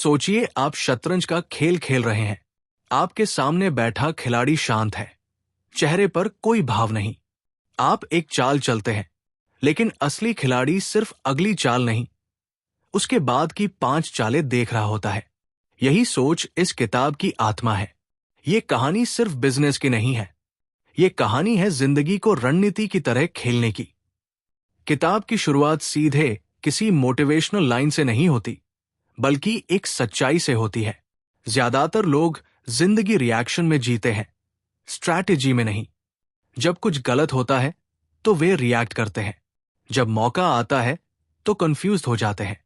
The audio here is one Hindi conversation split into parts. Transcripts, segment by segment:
सोचिए आप शतरंज का खेल खेल रहे हैं। आपके सामने बैठा खिलाड़ी शांत है, चेहरे पर कोई भाव नहीं। आप एक चाल चलते हैं, लेकिन असली खिलाड़ी सिर्फ अगली चाल नहीं, उसके बाद की 5 चालें देख रहा होता है। यही सोच इस किताब की आत्मा है। ये कहानी सिर्फ बिजनेस की नहीं है, ये कहानी है जिंदगी को रणनीति की तरह खेलने की। किताब की शुरुआत सीधे किसी मोटिवेशनल लाइन से नहीं होती, बल्कि एक सच्चाई से होती है। ज्यादातर लोग जिंदगी रिएक्शन में जीते हैं, स्ट्रैटेजी में नहीं। जब कुछ गलत होता है तो वे रिएक्ट करते हैं, जब मौका आता है तो कंफ्यूज हो जाते हैं,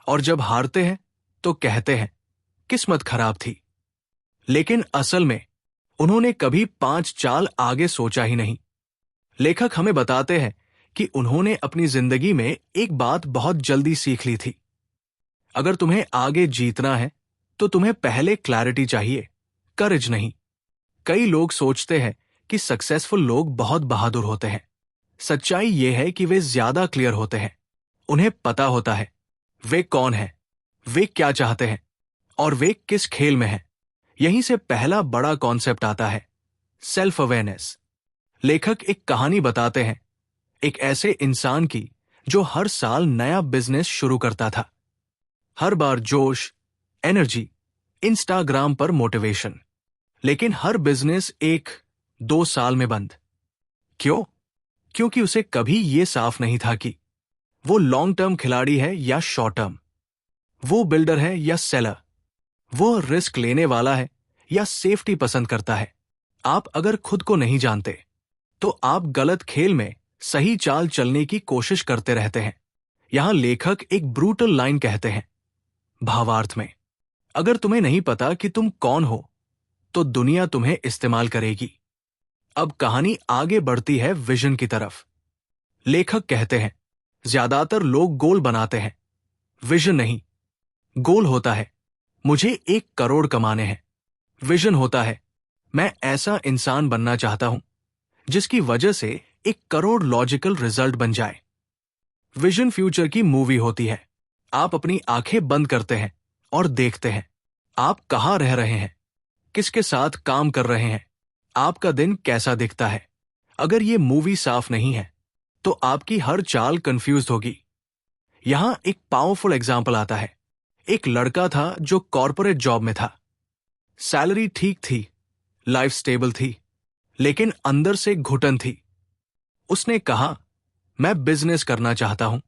और जब हारते हैं तो कहते हैं किस्मत खराब थी। लेकिन असल में उन्होंने कभी 5 चाल आगे सोचा ही नहीं। लेखक हमें बताते हैं कि उन्होंने अपनी जिंदगी में एक बात बहुत जल्दी सीख ली थी। अगर तुम्हें आगे जीतना है तो तुम्हें पहले क्लैरिटी चाहिए, करेज नहीं। कई लोग सोचते हैं कि सक्सेसफुल लोग बहुत बहादुर होते हैं। सच्चाई यह है कि वे ज्यादा क्लियर होते हैं। उन्हें पता होता है वे कौन हैं, वे क्या चाहते हैं और वे किस खेल में हैं। यहीं से पहला बड़ा कॉन्सेप्ट आता है, सेल्फ अवेयरनेस। लेखक एक कहानी बताते हैं, एक ऐसे इंसान की जो हर साल नया बिजनेस शुरू करता था। हर बार जोश, एनर्जी, इंस्टाग्राम पर मोटिवेशन, लेकिन हर बिजनेस 1-2 साल में बंद। क्यों? क्योंकि उसे कभी यह साफ नहीं था कि वो लॉन्ग टर्म खिलाड़ी है या शॉर्ट टर्म, वो बिल्डर है या सेलर, वो रिस्क लेने वाला है या सेफ्टी पसंद करता है। आप अगर खुद को नहीं जानते तो आप गलत खेल में सही चाल चलने की कोशिश करते रहते हैं। यहां लेखक एक ब्रूटल लाइन कहते हैं, भावार्थ में, अगर तुम्हें नहीं पता कि तुम कौन हो तो दुनिया तुम्हें इस्तेमाल करेगी। अब कहानी आगे बढ़ती है विजन की तरफ। लेखक कहते हैं, ज्यादातर लोग गोल बनाते हैं, विजन नहीं। गोल होता है मुझे 1 करोड़ कमाने हैं। विजन होता है मैं ऐसा इंसान बनना चाहता हूं जिसकी वजह से 1 करोड़ लॉजिकल रिजल्ट बन जाए। विजन फ्यूचर की मूवी होती है। आप अपनी आंखें बंद करते हैं और देखते हैं आप कहां रह रहे हैं, किसके साथ काम कर रहे हैं, आपका दिन कैसा दिखता है। अगर ये मूवी साफ नहीं है तो आपकी हर चाल कंफ्यूज होगी। यहां एक पावरफुल एग्जाम्पल आता है। एक लड़का था जो कॉर्पोरेट जॉब में था। सैलरी ठीक थी, लाइफ स्टेबल थी, लेकिन अंदर से घुटन थी। उसने कहा, मैं बिजनेस करना चाहता हूं।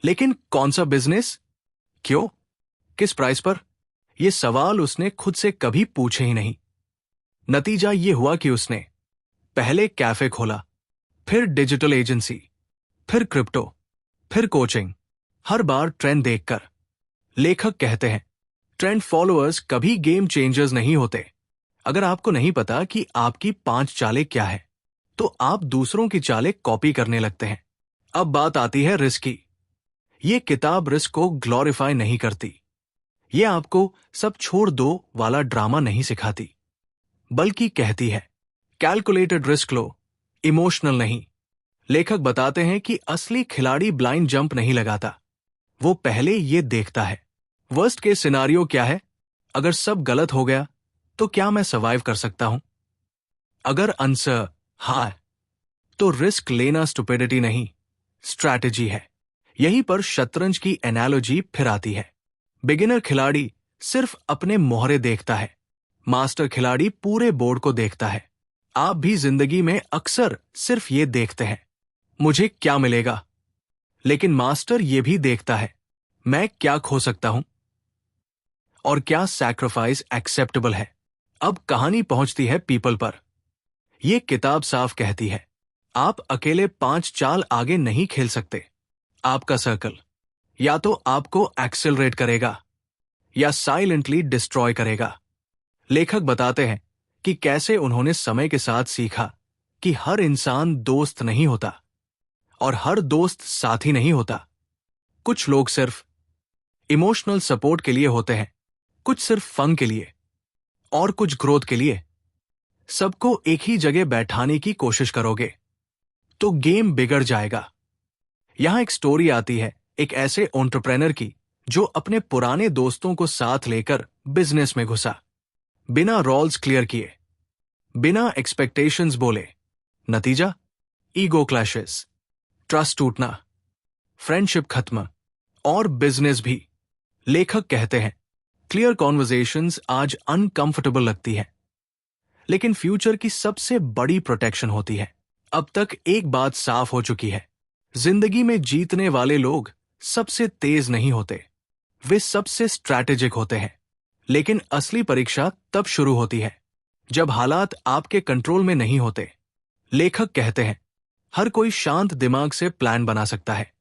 लेकिन कौन सा बिजनेस? क्यों? किस प्राइस पर? यह सवाल उसने खुद से कभी पूछे ही नहीं। नतीजा यह हुआ कि उसने पहले कैफे खोला, फिर डिजिटल एजेंसी, फिर क्रिप्टो, फिर कोचिंग, हर बार ट्रेंड देखकर। लेखक कहते हैं, ट्रेंड फॉलोअर्स कभी गेम चेंजर्स नहीं होते। अगर आपको नहीं पता कि आपकी 5 चालें क्या है तो आप दूसरों की चालें कॉपी करने लगते हैं। अब बात आती है रिस्क की। ये किताब रिस्क को ग्लोरीफाई नहीं करती। ये आपको सब छोड़ दो वाला ड्रामा नहीं सिखाती, बल्कि कहती है कैलकुलेटेड रिस्क लो, इमोशनल नहीं। लेखक बताते हैं कि असली खिलाड़ी ब्लाइंड जंप नहीं लगाता, वो पहले ये देखता है वर्स्ट केस सिनारियो क्या है। अगर सब गलत हो गया तो क्या मैं सर्वाइव कर सकता हूं? अगर आंसर हाँ तो रिस्क लेना स्टुपिडिटी नहीं, स्ट्रैटेजी है। यहीं पर शतरंज की एनालॉजी फिर आती है। बिगिनर खिलाड़ी सिर्फ अपने मोहरे देखता है, मास्टर खिलाड़ी पूरे बोर्ड को देखता है। आप भी जिंदगी में अक्सर सिर्फ ये देखते हैं, मुझे क्या मिलेगा, लेकिन मास्टर ये भी देखता है, मैं क्या खो सकता हूं और क्या सैक्रिफाइस एक्सेप्टेबल है। अब कहानी पहुंचती है पीपल पर। यह किताब साफ कहती है, आप अकेले 5 चाल आगे नहीं खेल सकते। आपका सर्कल या तो आपको एक्सेलरेट करेगा या साइलेंटली डिस्ट्रॉय करेगा। लेखक बताते हैं कि कैसे उन्होंने समय के साथ सीखा कि हर इंसान दोस्त नहीं होता और हर दोस्त साथी नहीं होता। कुछ लोग सिर्फ इमोशनल सपोर्ट के लिए होते हैं, कुछ सिर्फ फन के लिए और कुछ ग्रोथ के लिए। सबको एक ही जगह बैठाने की कोशिश करोगे तो गेम बिगड़ जाएगा। यहां एक स्टोरी आती है एक ऐसे एंटरप्रेन्योर की जो अपने पुराने दोस्तों को साथ लेकर बिजनेस में घुसा, बिना रोल्स क्लियर किए, बिना एक्सपेक्टेशंस बोले। नतीजा, ईगो क्लैशेस, ट्रस्ट टूटना, फ्रेंडशिप खत्म और बिजनेस भी। लेखक कहते हैं, क्लियर कॉन्वर्जेशंस आज अनकंफर्टेबल लगती है, लेकिन फ्यूचर की सबसे बड़ी प्रोटेक्शन होती है। अब तक एक बात साफ हो चुकी है, जिंदगी में जीतने वाले लोग सबसे तेज नहीं होते, वे सबसे स्ट्रैटेजिक होते हैं। लेकिन असली परीक्षा तब शुरू होती है जब हालात आपके कंट्रोल में नहीं होते। लेखक कहते हैं, हर कोई शांत दिमाग से प्लान बना सकता है,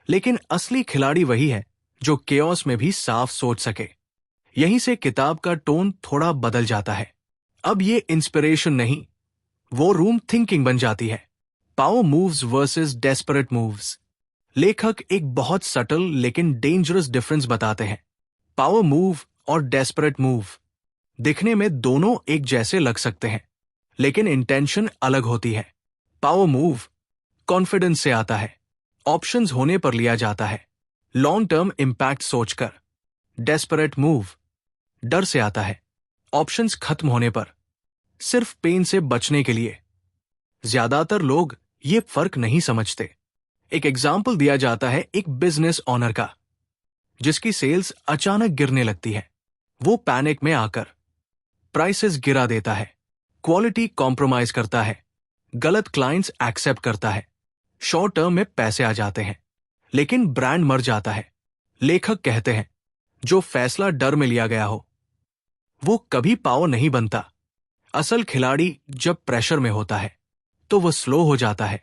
लेकिन असली खिलाड़ी वही है जो केओस में भी साफ सोच सके। यहीं से किताब का टोन थोड़ा बदल जाता है। अब ये इंस्पिरेशन नहीं, वो रूम थिंकिंग बन जाती है। Power moves versus desperate moves. लेखक एक बहुत सटल लेकिन डेंजरस डिफरेंस बताते हैं। पावर मूव और डेस्परेट मूव, दिखने में दोनों एक जैसे लग सकते हैं, लेकिन इंटेंशन अलग होती है। पावर मूव कॉन्फिडेंस से आता है, ऑप्शंस होने पर लिया जाता है, लॉन्ग टर्म इंपैक्ट सोचकर। डेस्परेट मूव डर से आता है, ऑप्शंस खत्म होने पर, सिर्फ पेन से बचने के लिए। ज्यादातर लोग ये फर्क नहीं समझते। एक एग्जाम्पल दिया जाता है एक बिजनेस ओनर का, जिसकी सेल्स अचानक गिरने लगती है। वो पैनिक में आकर प्राइसेस गिरा देता है, क्वालिटी कॉम्प्रोमाइज करता है, गलत क्लाइंट्स एक्सेप्ट करता है, शॉर्ट टर्म में पैसे आ जाते हैं, लेकिन ब्रांड मर जाता है। लेखक कहते हैं, जो फैसला डर में लिया गया हो वो कभी पावर नहीं बनता। असल खिलाड़ी जब प्रेशर में होता है तो वो स्लो हो जाता है,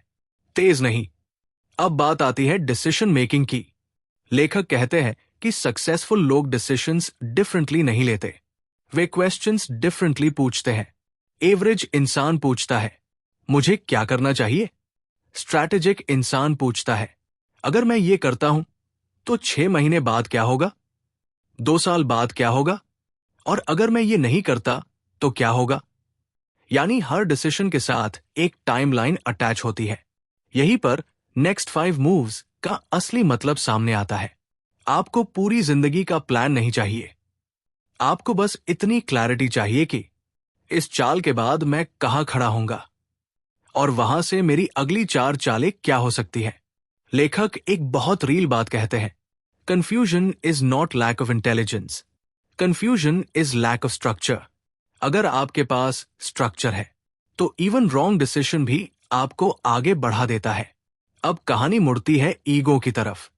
तेज नहीं। अब बात आती है डिसीजन मेकिंग की। लेखक कहते हैं कि सक्सेसफुल लोग डिसीजंस डिफरेंटली नहीं लेते, वे क्वेश्चंस डिफरेंटली पूछते हैं। एवरेज इंसान पूछता है, मुझे क्या करना चाहिए? स्ट्रैटेजिक इंसान पूछता है, अगर मैं ये करता हूं तो 6 महीने बाद क्या होगा? 2 साल बाद क्या होगा? और अगर मैं ये नहीं करता तो क्या होगा? यानी हर डिसीजन के साथ एक टाइमलाइन अटैच होती है। यहीं पर नेक्स्ट 5 मूव्स का असली मतलब सामने आता है। आपको पूरी जिंदगी का प्लान नहीं चाहिए, आपको बस इतनी क्लैरिटी चाहिए कि इस चाल के बाद मैं कहां खड़ा होऊंगा और वहां से मेरी अगली 4 चालें क्या हो सकती है। लेखक एक बहुत रील बात कहते हैं, confusion is not lack of intelligence, confusion is lack of structure. अगर आपके पास स्ट्रक्चर है तो इवन रॉन्ग डिसीजन भी आपको आगे बढ़ा देता है। अब कहानी मुड़ती है ईगो की तरफ।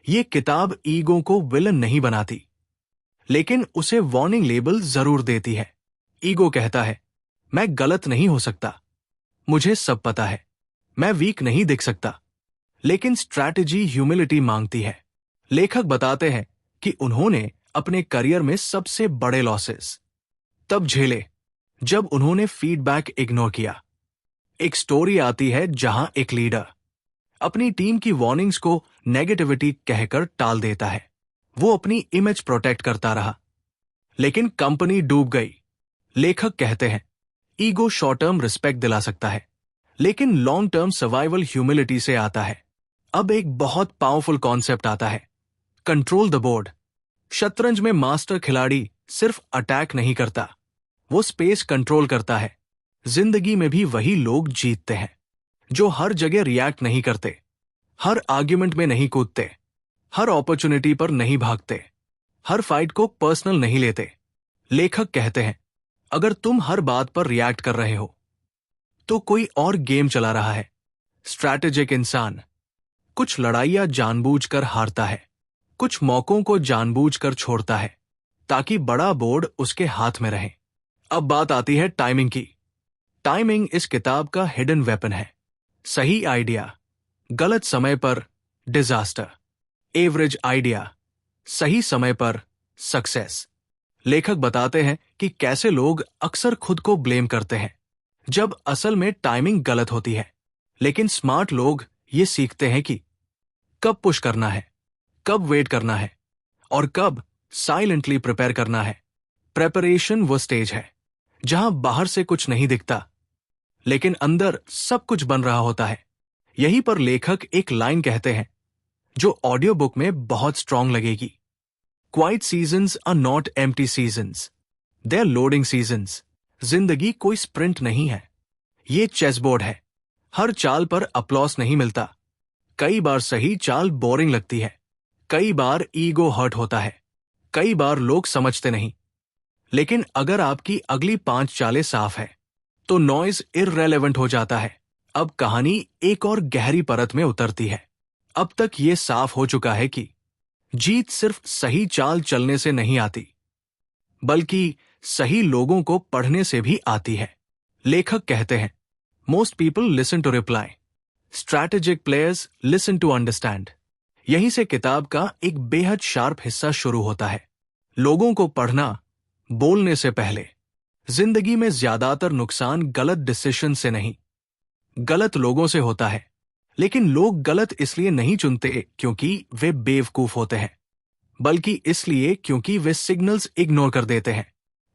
ये किताब ईगो को विलन नहीं बनाती, लेकिन उसे वार्निंग लेबल जरूर देती है। ईगो कहता है, मैं गलत नहीं हो सकता, मुझे सब पता है, मैं वीक नहीं दिख सकता। लेकिन स्ट्रैटेजी ह्यूमिलिटी मांगती है। लेखक बताते हैं कि उन्होंने अपने करियर में सबसे बड़े लॉसेस तब झेले जब उन्होंने फीडबैक इग्नोर किया। एक स्टोरी आती है जहां एक लीडर अपनी टीम की वार्निंग्स को नेगेटिविटी कहकर टाल देता है। वो अपनी इमेज प्रोटेक्ट करता रहा, लेकिन कंपनी डूब गई। लेखक कहते हैं, ईगो शॉर्ट टर्म रिस्पेक्ट दिला सकता है, लेकिन लॉन्ग टर्म सर्वाइवल ह्यूमिलिटी से आता है। अब एक बहुत पावरफुल कॉन्सेप्ट आता है, कंट्रोल द बोर्ड। शतरंज में मास्टर खिलाड़ी सिर्फ अटैक नहीं करता, वो स्पेस कंट्रोल करता है। जिंदगी में भी वही लोग जीतते हैं जो हर जगह रिएक्ट नहीं करते, हर आर्ग्यूमेंट में नहीं कूदते, हर अपॉर्चुनिटी पर नहीं भागते, हर फाइट को पर्सनल नहीं लेते। लेखक कहते हैं, अगर तुम हर बात पर रिएक्ट कर रहे हो तो कोई और गेम चला रहा है। स्ट्रैटेजिक इंसान कुछ लड़ाइयां जानबूझकर हारता है, कुछ मौकों को जानबूझकर छोड़ता है ताकि बड़ा बोर्ड उसके हाथ में रहे। अब बात आती है टाइमिंग की। टाइमिंग इस किताब का हिडन वेपन है। सही आइडिया गलत समय पर डिजास्टर, एवरेज आइडिया सही समय पर सक्सेस। लेखक बताते हैं कि कैसे लोग अक्सर खुद को ब्लेम करते हैं जब असल में टाइमिंग गलत होती है, लेकिन स्मार्ट लोग ये सीखते हैं कि कब पुश करना है, कब वेट करना है और कब साइलेंटली प्रिपेयर करना है। प्रेपरेशन वो स्टेज है जहां बाहर से कुछ नहीं दिखता, लेकिन अंदर सब कुछ बन रहा होता है। यहीं पर लेखक एक लाइन कहते हैं जो ऑडियो बुक में बहुत स्ट्रांग लगेगी, quiet seasons are not empty seasons, they are loading seasons. जिंदगी कोई स्प्रिंट नहीं है, ये चेसबोर्ड है। हर चाल पर अप्लॉस नहीं मिलता। कई बार सही चाल बोरिंग लगती है, कई बार ईगो हर्ट होता है, कई बार लोग समझते नहीं। लेकिन अगर आपकी अगली 5 चालें साफ है तो नॉइज इररेलेवेंट हो जाता है। अब कहानी एक और गहरी परत में उतरती है। अब तक ये साफ हो चुका है कि जीत सिर्फ सही चाल चलने से नहीं आती, बल्कि सही लोगों को पढ़ने से भी आती है। लेखक कहते हैं, most people listen to reply, strategic players listen to understand. यहीं से किताब का एक बेहद शार्प हिस्सा शुरू होता है। लोगों को पढ़ना बोलने से पहले। जिंदगी में ज्यादातर नुकसान गलत डिसीजन से नहीं, गलत लोगों से होता है। लेकिन लोग गलत इसलिए नहीं चुनते क्योंकि वे बेवकूफ होते हैं, बल्कि इसलिए क्योंकि वे सिग्नल्स इग्नोर कर देते हैं।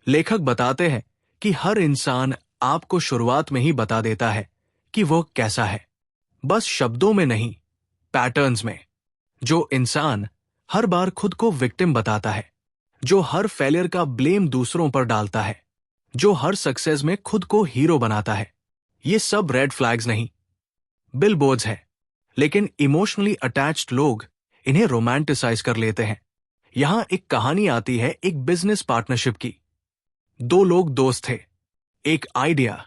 लेखक बताते हैं कि हर इंसान आपको शुरुआत में ही बता देता है कि वह कैसा है, बस शब्दों में नहीं, पैटर्न्स में। जो इंसान हर बार खुद को विक्टिम बताता है, जो हर फेलियर का ब्लेम दूसरों पर डालता है, जो हर सक्सेस में खुद को हीरो बनाता है, ये सब रेड फ्लैग्स नहीं, बिलबोर्ड्स है। लेकिन इमोशनली अटैच्ड लोग इन्हें रोमांटिसाइज कर लेते हैं। यहां एक कहानी आती है एक बिजनेस पार्टनरशिप की। 2 लोग दोस्त थे, एक आइडिया,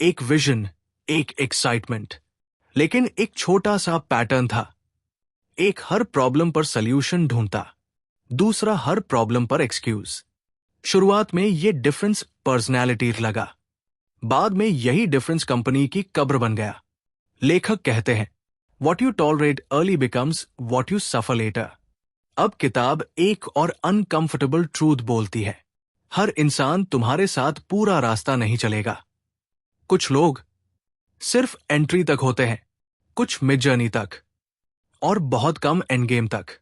एक विजन, एक एक्साइटमेंट। लेकिन एक छोटा सा पैटर्न था। एक हर प्रॉब्लम पर सल्यूशन ढूंढता, दूसरा हर प्रॉब्लम पर एक्सक्यूज। शुरुआत में ये डिफरेंस पर्सनैलिटी लगा, बाद में यही डिफरेंस कंपनी की कब्र बन गया। लेखक कहते हैं, what you tolerate early becomes what you suffer later. अब किताब एक और अनकंफर्टेबल ट्रूथ बोलती है, हर इंसान तुम्हारे साथ पूरा रास्ता नहीं चलेगा। कुछ लोग सिर्फ एंट्री तक होते हैं, कुछ मिड जर्नी तक, और बहुत कम एंड गेम तक।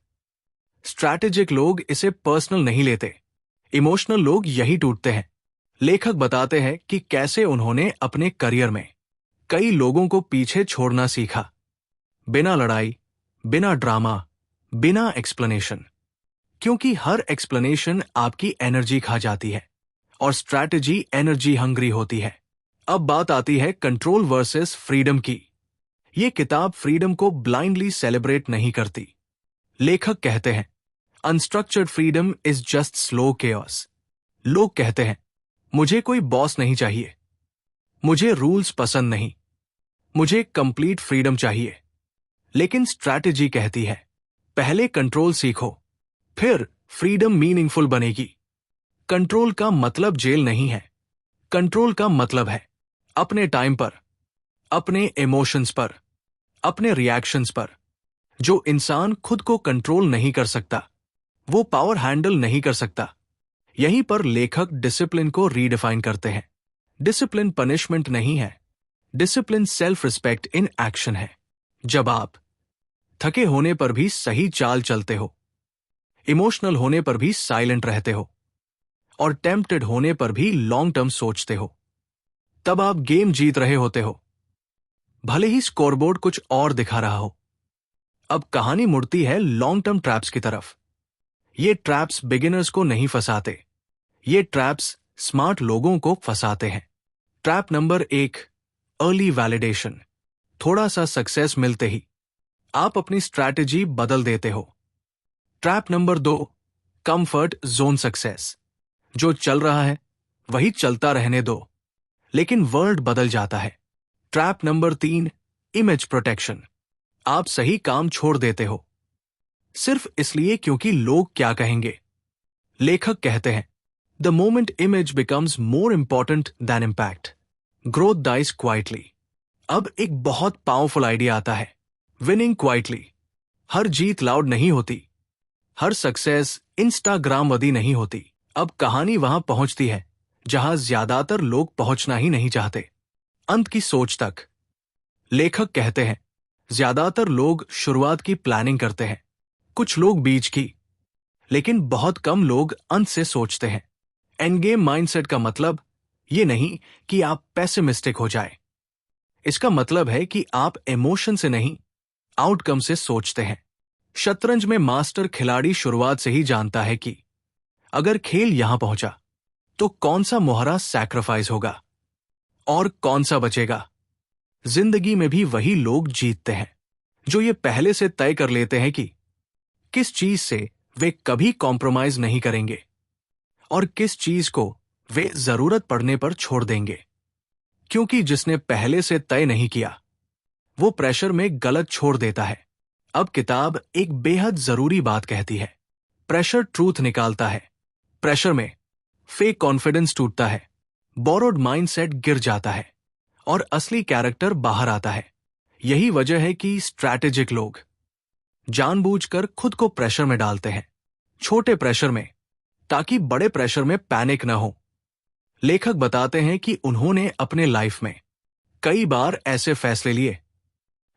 स्ट्रैटेजिक लोग इसे पर्सनल नहीं लेते, इमोशनल लोग यही टूटते हैं। लेखक बताते हैं कि कैसे उन्होंने अपने करियर में कई लोगों को पीछे छोड़ना सीखा, बिना लड़ाई, बिना ड्रामा, बिना एक्सप्लेनेशन। क्योंकि हर एक्सप्लेनेशन आपकी एनर्जी खा जाती है, और स्ट्रैटेजी एनर्जी हंग्री होती है। अब बात आती है कंट्रोल वर्सेस फ्रीडम की। ये किताब फ्रीडम को ब्लाइंडली सेलिब्रेट नहीं करती। लेखक कहते हैं, unstructured freedom is just slow chaos. लोग कहते हैं, मुझे कोई बॉस नहीं चाहिए, मुझे रूल्स पसंद नहीं, मुझे कंप्लीट फ्रीडम चाहिए। लेकिन स्ट्रैटेजी कहती है, पहले कंट्रोल सीखो, फिर फ्रीडम मीनिंगफुल बनेगी। कंट्रोल का मतलब जेल नहीं है, कंट्रोल का मतलब है अपने टाइम पर, अपने इमोशंस पर, अपने रिएक्शंस पर। जो इंसान खुद को कंट्रोल नहीं कर सकता, वो पावर हैंडल नहीं कर सकता। यहीं पर लेखक डिसिप्लिन को रीडिफाइन करते हैं। डिसिप्लिन पनिशमेंट नहीं है, discipline self respect in action है। जब आप थके होने पर भी सही चाल चलते हो, इमोशनल होने पर भी साइलेंट रहते हो, और टेम्प्टेड होने पर भी लॉन्ग टर्म सोचते हो, तब आप गेम जीत रहे होते हो, भले ही स्कोरबोर्ड कुछ और दिखा रहा हो। अब कहानी मुड़ती है लॉन्ग टर्म ट्रैप्स की तरफ। ये ट्रैप्स बिगिनर्स को नहीं फंसाते, ये ट्रैप्स स्मार्ट लोगों को फंसाते हैं। Trap number 1, early validation. थोड़ा सा सक्सेस मिलते ही आप अपनी स्ट्रैटेजी बदल देते हो। Trap number 2, comfort zone success. जो चल रहा है वही चलता रहने दो, लेकिन वर्ल्ड बदल जाता है। Trap number 3, image protection. आप सही काम छोड़ देते हो, सिर्फ इसलिए क्योंकि लोग क्या कहेंगे। लेखक कहते हैं, the moment image becomes more important than impact, growth dies quietly. अब एक बहुत पावरफुल आइडिया आता है, विनिंग क्वाइटली। हर जीत लाउड नहीं होती, हर सक्सेस इंस्टाग्रामवादी नहीं होती। अब कहानी वहां पहुंचती है जहां ज्यादातर लोग पहुंचना ही नहीं चाहते, अंत की सोच तक। लेखक कहते हैं, ज्यादातर लोग शुरुआत की प्लानिंग करते हैं, कुछ लोग बीच की, लेकिन बहुत कम लोग अंत से सोचते हैं। एंड गेम माइंडसेट का मतलब ये नहीं कि आप पेसिमिस्टिक हो जाए, इसका मतलब है कि आप इमोशन से नहीं, आउटकम से सोचते हैं। शतरंज में मास्टर खिलाड़ी शुरुआत से ही जानता है कि अगर खेल यहां पहुंचा तो कौन सा मोहरा सैक्रिफाइस होगा और कौन सा बचेगा। जिंदगी में भी वही लोग जीतते हैं जो ये पहले से तय कर लेते हैं कि किस चीज से वे कभी कॉम्प्रोमाइज नहीं करेंगे और किस चीज को वे जरूरत पड़ने पर छोड़ देंगे। क्योंकि जिसने पहले से तय नहीं किया वो प्रेशर में गलत छोड़ देता है। अब किताब एक बेहद जरूरी बात कहती है, प्रेशर ट्रूथ निकालता है। प्रेशर में फेक कॉन्फिडेंस टूटता है, बोरोड माइंडसेट गिर जाता है और असली कैरेक्टर बाहर आता है। यही वजह है कि स्ट्रैटेजिक लोग जानबूझकर खुद को प्रेशर में डालते हैं, छोटे प्रेशर में, ताकि बड़े प्रेशर में पैनिक न हो। लेखक बताते हैं कि उन्होंने अपने लाइफ में कई बार ऐसे फैसले लिए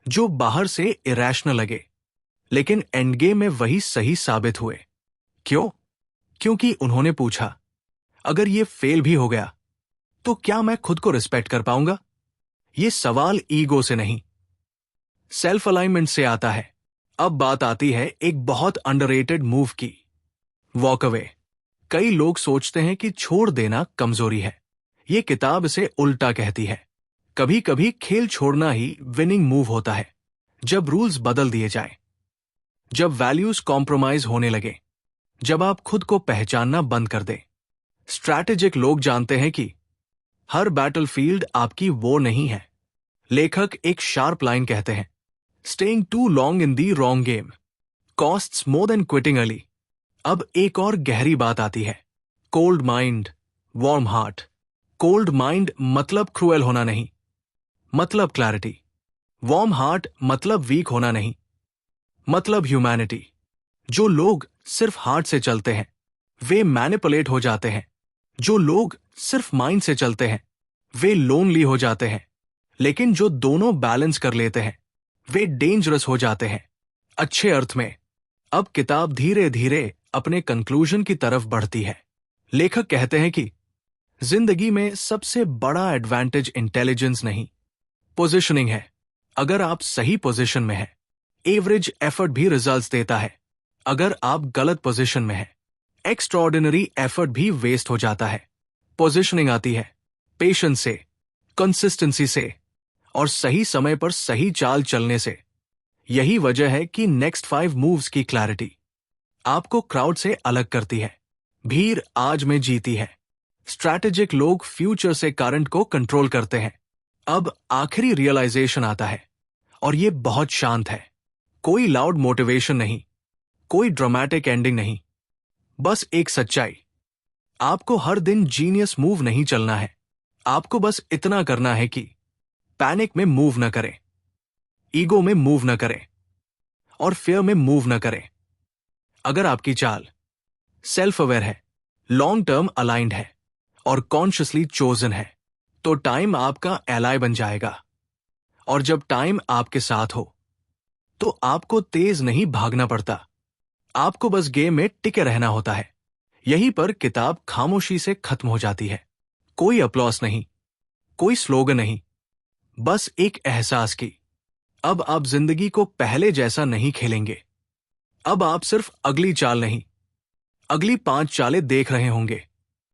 जो बाहर से इरैशनल लगे, लेकिन एंड गेम में वही सही साबित हुए। क्यों? क्योंकि उन्होंने पूछा, अगर ये फेल भी हो गया तो क्या मैं खुद को रिस्पेक्ट कर पाऊंगा? ये सवाल ईगो से नहीं, सेल्फ अलाइनमेंट से आता है। अब बात आती है एक बहुत अंडररेटेड मूव की, वॉक अवे। कई लोग सोचते हैं कि छोड़ देना कमजोरी है। ये किताब इसे उल्टा कहती है। कभी कभी खेल छोड़ना ही विनिंग मूव होता है। जब रूल्स बदल दिए जाएं, जब वैल्यूज कॉम्प्रोमाइज होने लगे, जब आप खुद को पहचानना बंद कर दें। स्ट्रैटेजिक लोग जानते हैं कि हर बैटलफील्ड आपकी वो नहीं है। लेखक एक शार्प लाइन कहते हैं, staying too long in the wrong game costs more than quitting early. अब एक और गहरी बात आती है, cold mind, warm heart. Cold mind मतलब क्रूएल होना नहीं, मतलब क्लैरिटी। वार्म हार्ट मतलब वीक होना नहीं, मतलब ह्यूमैनिटी। जो लोग सिर्फ हार्ट से चलते हैं वे मैनिपुलेट हो जाते हैं। जो लोग सिर्फ माइंड से चलते हैं वे लोनली हो जाते हैं। लेकिन जो दोनों बैलेंस कर लेते हैं वे डेंजरस हो जाते हैं, अच्छे अर्थ में। अब किताब धीरे धीरे अपने कंक्लूजन की तरफ बढ़ती है। लेखक कहते हैं कि जिंदगी में सबसे बड़ा एडवांटेज इंटेलिजेंस नहीं, पोजीशनिंग है। अगर आप सही पोजीशन में हैं, एवरेज एफर्ट भी रिजल्ट्स देता है। अगर आप गलत पोजीशन में हैं, एक्स्ट्राऑर्डिनरी एफर्ट भी वेस्ट हो जाता है। पोजीशनिंग आती है पेशेंस से, कंसिस्टेंसी से और सही समय पर सही चाल चलने से। यही वजह है कि नेक्स्ट 5 मूव्स की क्लैरिटी आपको क्राउड से अलग करती है। भीड़ आज में जीती है। स्ट्रैटेजिक लोग फ्यूचर से करंट को कंट्रोल करते हैं। अब आखिरी रियलाइजेशन आता है और ये बहुत शांत है। कोई लाउड मोटिवेशन नहीं, कोई ड्रामेटिक एंडिंग नहीं, बस एक सच्चाई। आपको हर दिन जीनियस मूव नहीं चलना है। आपको बस इतना करना है कि पैनिक में मूव न करें, ईगो में मूव न करें और फियर में मूव न करें। अगर आपकी चाल सेल्फ अवेयर है, लॉन्ग टर्म अलाइंड है और कॉन्शियसली चोजन है तो टाइम आपका एलाय बन जाएगा। और जब टाइम आपके साथ हो तो आपको तेज नहीं भागना पड़ता, आपको बस गेम में टिके रहना होता है। यहीं पर किताब खामोशी से खत्म हो जाती है। कोई अपलॉस नहीं, कोई स्लोगन नहीं, बस एक एहसास की अब आप जिंदगी को पहले जैसा नहीं खेलेंगे। अब आप सिर्फ अगली चाल नहीं, अगली 5 चालें देख रहे होंगे।